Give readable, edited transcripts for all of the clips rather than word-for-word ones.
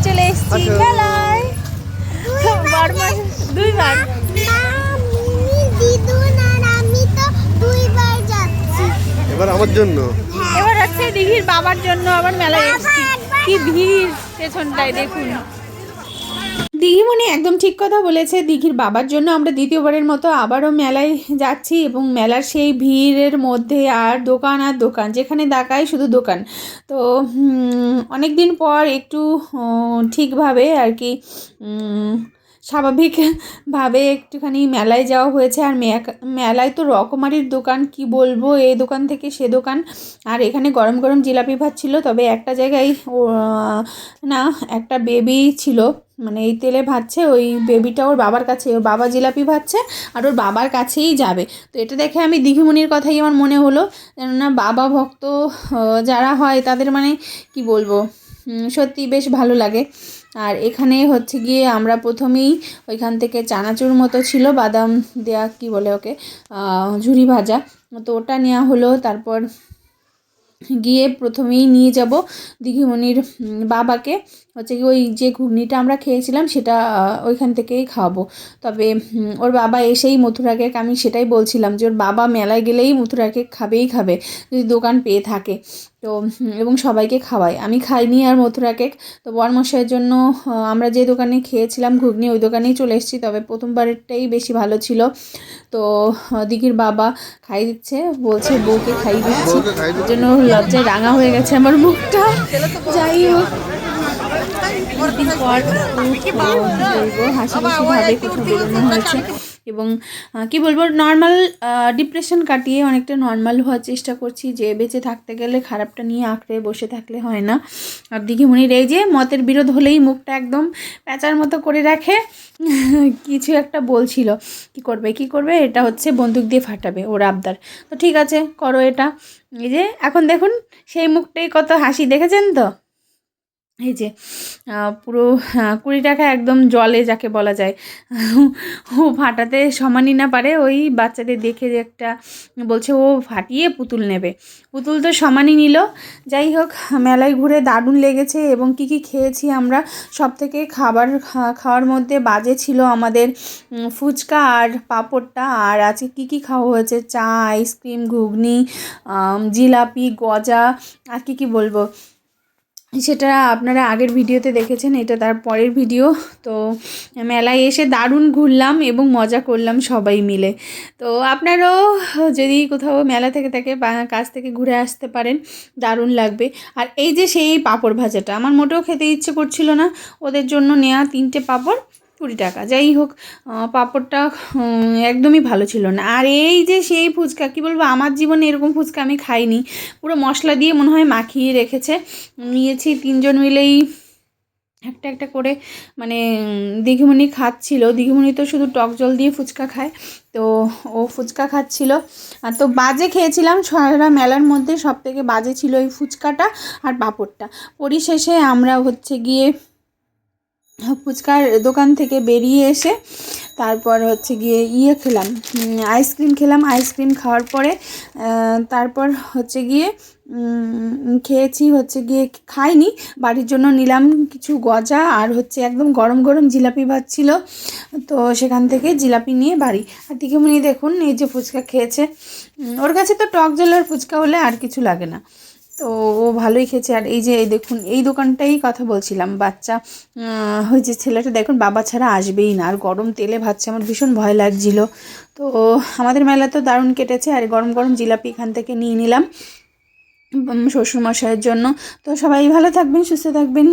চলে এসেছি মেলায়। দুইবার এবার আমার জন্য, এবার হচ্ছে দিঘির বাবার জন্য আবার মেলায় এসেছি। কি ভিড় পেছনটায় দেখুন। দিঘিমণি একদম ঠিক কথা বলেছে। দিঘির বাবার জন্য আমরা দ্বিতীয়বারের মতো আবারও মেলায় যাচ্ছি এবং মেলার সেই ভিড়ের মধ্যে আর দোকান, যেখানে তাকাই শুধু দোকান। তো অনেক দিন পর একটু ঠিকভাবে আর কি স্বাভাবিকভাবে একটুখানি মেলায় যাওয়া হয়েছে। আর মেলায় তো রকমারির দোকান, কি বলবো, এই দোকান থেকে সে দোকান। আর এখানে গরম গরম জিলাপি ভাজছিল, তবে একটা জায়গায় না একটা বেবি ছিল, মানে এই তেলে ভাজছে, ওই বেবিটা ওর বাবার কাছে, ওর বাবা জিলাপি ভাজছে আর ওর বাবার কাছেই যাবে। তো এটা দেখে আমি দিঘিমণির কথাই আমার মনে হলো, কেননা বাবা ভক্ত যারা হয় তাদের মানে কি বলবো, সত্যি বেশ ভালো লাগে। আর এখানে হচ্ছে গিয়ে আমরা প্রথমেই ওইখান থেকে চানাচুর মতো ছিল, বাদাম দেয়া, কি বলে ওকে, ঝুরি ভাজা, তো ওটা নেওয়া হলো। তারপর গিয়ে প্রথমেই নিয়ে যাব দিঘিমণির বাবাকে, হচ্ছে কি ওই যে ঘুগনিটা আমরা খেয়েছিলাম সেটা ওইখান থেকেই খাওয়াবো। তবে ওর বাবা এসেই মথুরা কেক, আমি সেটাই বলছিলাম যে ওর বাবা মেলায় গেলেই মথুরা কেক খাবে যদি দোকান পেয়ে থাকে। তো এবং সবাইকে খাওয়ায়, আমি খাইনি আর মথুরা কেক। তো বরমশাইয়ের জন্য আমরা যে দোকানে খেয়েছিলাম ঘুগনি ওই দোকানেই চলে এসেছি, তবে প্রথমবারেরটাই বেশি ভালো ছিল। তো দিঘির বাবা খাই দিচ্ছে, বলছে বউকে খাই দিচ্ছি, ওই জন্য লজ্জায় রাঙা হয়ে গেছে আমার মুখটা। যাই হোক, কিছুদিন পর বলবো হাসি খুশিভাবে কোথাও বেরোনো হয়েছে এবং কি বলবো, নর্মাল ডিপ্রেশন কাটিয়ে অনেকটা নর্মাল হওয়ার চেষ্টা করছি, যে বেঁচে থাকতে গেলে খারাপটা নিয়ে আঁকড়ে বসে থাকলে হয় না। আর দিঘিমণির এই যে মতের বিরোধ হলেই মুখটা একদম প্যাঁচার মতো করে রাখে, কিছু একটা বলছিল, কি করবে, এটা হচ্ছে বন্দুক দিয়ে ফাটাবে ওর আবদার। তো ঠিক আছে, করো এটা। এই যে এখন দেখুন সেই মুখটাই কত হাসি, দেখেছেন তো? এই যে পুরো 20 টাকা একদম জলে যাকে বলা যায়, ও ফাটাতে সমানই না পারে। ওই বাচ্চাদের দেখে যে একটা বলছে ও ফাটিয়ে পুতুল নেবে, পুতুল তো সমানই নিল। যাই হোক, মেলায় ঘুরে দারুণ লেগেছে এবং কি খেয়েছি আমরা, সব থেকে খাওয়ার মধ্যে বাজে ছিল আমাদের ফুচকা আর পাঁপড়টা। আর আজকে কী খাওয়া হয়েছে, চা, আইসক্রিম, ঘুগনি, জিলাপি, গজা, আর কি বলবো, সেটা আপনারা আগের ভিডিওতে দেখেছেন, এটা তার পরের ভিডিও। তো মেলায় এসে দারুণ ঘুরলাম এবং মজা করলাম সবাই মিলে। তো আপনারাও যদি কোথাও মেলা থেকে কাছ থেকে ঘুরে আসতে পারেন, দারুণ লাগবে। আর এই যে সেই পাঁপড় ভাজাটা আমার মোটেও খেতে ইচ্ছে করছিল না, ওদের জন্য নেওয়া 3টে পাঁপড় 20 টাকা। যাই হোক, পাঁপড়টা একদমই ভালো ছিল না। আর এই যে সেই ফুচকা, কি বলবো, আমার জীবনে এরকম ফুচকা আমি খাইনি, পুরো মশলা দিয়ে মনে হয় মাখিয়ে রেখেছে। নিয়েছি 3জন মিলেই একটা করে, মানে দিঘিমণি খাচ্ছিল, দিঘিমণি তো শুধু টক জল দিয়ে ফুচকা খায়, তো ও ফুচকা খাচ্ছিল। আর তো বাজে খেয়েছিলাম, সারা মেলার মধ্যে সব থেকে বাজে ছিল এই ফুচকাটা আর পাঁপড়টা। পরিশেষে আমরা হচ্ছে গিয়ে ফুচকার দোকান থেকে বেরিয়ে এসে তারপর হচ্ছে গিয়ে খেলাম, আইসক্রিম খাওয়ার পরে তারপর হচ্ছে গিয়ে খেয়েছি, হচ্ছে গিয়ে খাইনি, বাড়ির জন্য নিলাম কিছু গজা আর হচ্ছে একদম গরম গরম জিলাপি ভাজছিল, তো সেখান থেকে জিলাপি নিয়ে বাড়ি। আর দিঘিমণি দেখুন এই যে ফুচকা খেয়েছে, ওর কাছে তো টক জলের ফুচকা হলে আর কিছু লাগে না, তো ও ভালোই খেয়েছে। আর এই যে দেখুন এই দোকানটাই কথা বলছিলাম, বাচ্চা ওই যে ছেলেটা দেখুন বাবা ছাড়া আসবেই না, আর গরম তেলে ভাজছে, আমার ভীষণ ভয় লাগছিল। তো আমাদের মেলা তো দারুণ কেটেছে। আর গরম গরম জিলাপি এখান থেকে নিয়ে নিলাম শ্বশুরমশাইয়ের জন্য। তো সবাই ভালো থাকবেন, সুস্থ থাকবেন,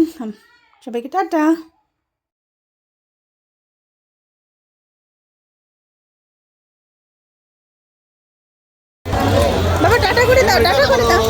সবাইকে টাটা। বাবা টাটা করে দাও, টাটা করে দাও।